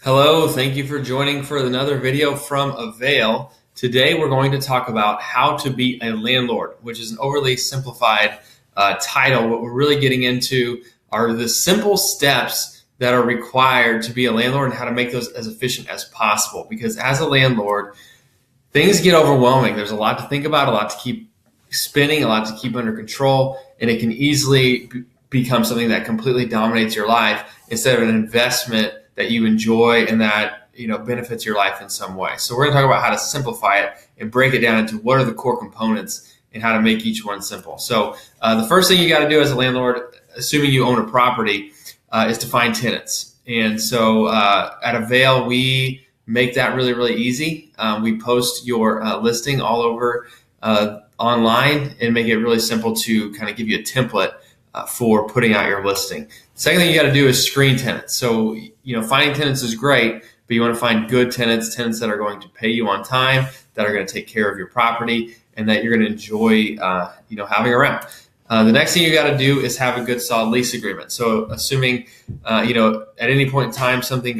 Hello, thank you for joining for another video from Avail. Today we're going to talk about how to be a landlord, which is an overly simplified title. What we're really getting into are the simple steps that are required to be a landlord and how to make those as efficient as possible. Because as a landlord, things get overwhelming. There's a lot to think about, a lot to keep spinning, a lot to keep under control, and it can easily become something that completely dominates your life instead of an investment that you enjoy and that benefits your life in some way. So we're going to talk about how to simplify it and break it down into what are the core components and how to make each one simple. So the first thing you got to do as a landlord, assuming you own a property, is to find tenants. And so at Avail, we make that really, really easy. We post your listing all over online and make it really simple to kind of give you a template for putting out your listing. Second thing you got to do is screen tenants. So, finding tenants is great, but you want to find good tenants that are going to pay you on time, that are going to take care of your property, and that you're going to enjoy, having around. The next thing you got to do is have a good, solid lease agreement. So, assuming, at any point in time something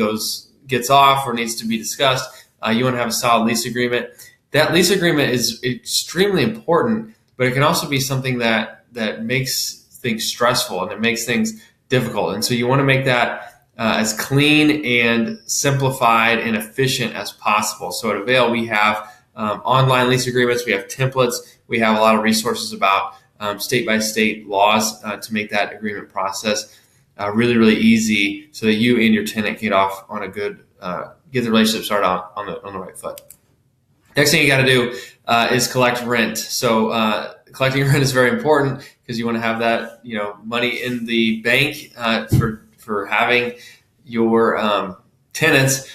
gets off or needs to be discussed, you want to have a solid lease agreement. That lease agreement is extremely important, but it can also be something that makes things stressful and it makes things difficult. And so you want to make that as clean and simplified and efficient as possible. So at Avail, we have online lease agreements, we have templates, we have a lot of resources about state-by-state laws to make that agreement process really, really easy so that you and your tenant get off on a good, get the relationship started on the right foot. Next thing you got to do is collect rent. So collecting rent is very important because you want to have that money in the bank for having your tenants.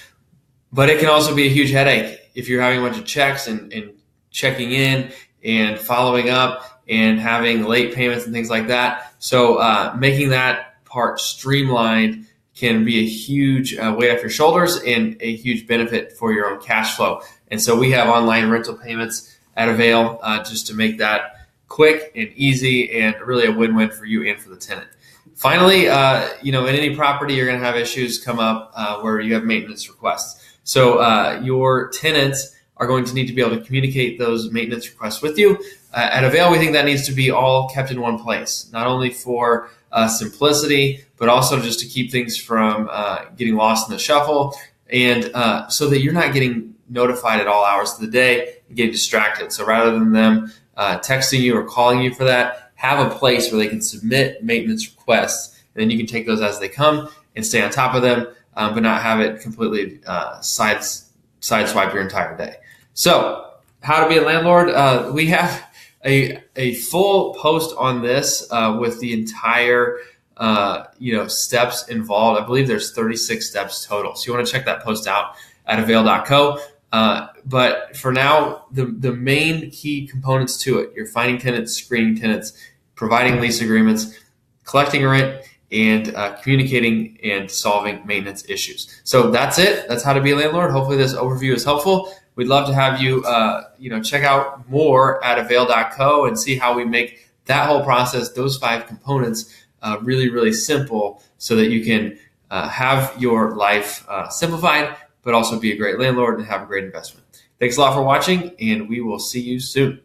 But it can also be a huge headache if you're having a bunch of checks and checking in and following up and having late payments and things like that. So making that part streamlined can be a huge weight off your shoulders and a huge benefit for your own cash flow. And so we have online rental payments at Avail just to make that quick and easy and really a win-win for you and for the tenant. Finally, in any property, you're going to have issues come up where you have maintenance requests. So your tenants are going to need to be able to communicate those maintenance requests with you. At Avail, we think that needs to be all kept in one place, not only for simplicity, but also just to keep things from getting lost in the shuffle and so that you're not getting notified at all hours of the day and getting distracted. So rather than them texting you or calling you for that, have a place where they can submit maintenance requests, and then you can take those as they come and stay on top of them, but not have it completely sideswipe your entire day. So how to be a landlord, we have a full post on this with the entire steps involved. I believe there's 36 steps total. So you want to check that post out at avail.co. But for now, the main key components to it, you're finding tenants, screening tenants, providing lease agreements, collecting rent, and communicating and solving maintenance issues. So that's it. That's how to be a landlord. Hopefully this overview is helpful. We'd love to have you, check out more at avail.co and see how we make that whole process, those 5 components, really, really simple so that you can have your life simplified, but also be a great landlord and have a great investment. Thanks a lot for watching, and we will see you soon.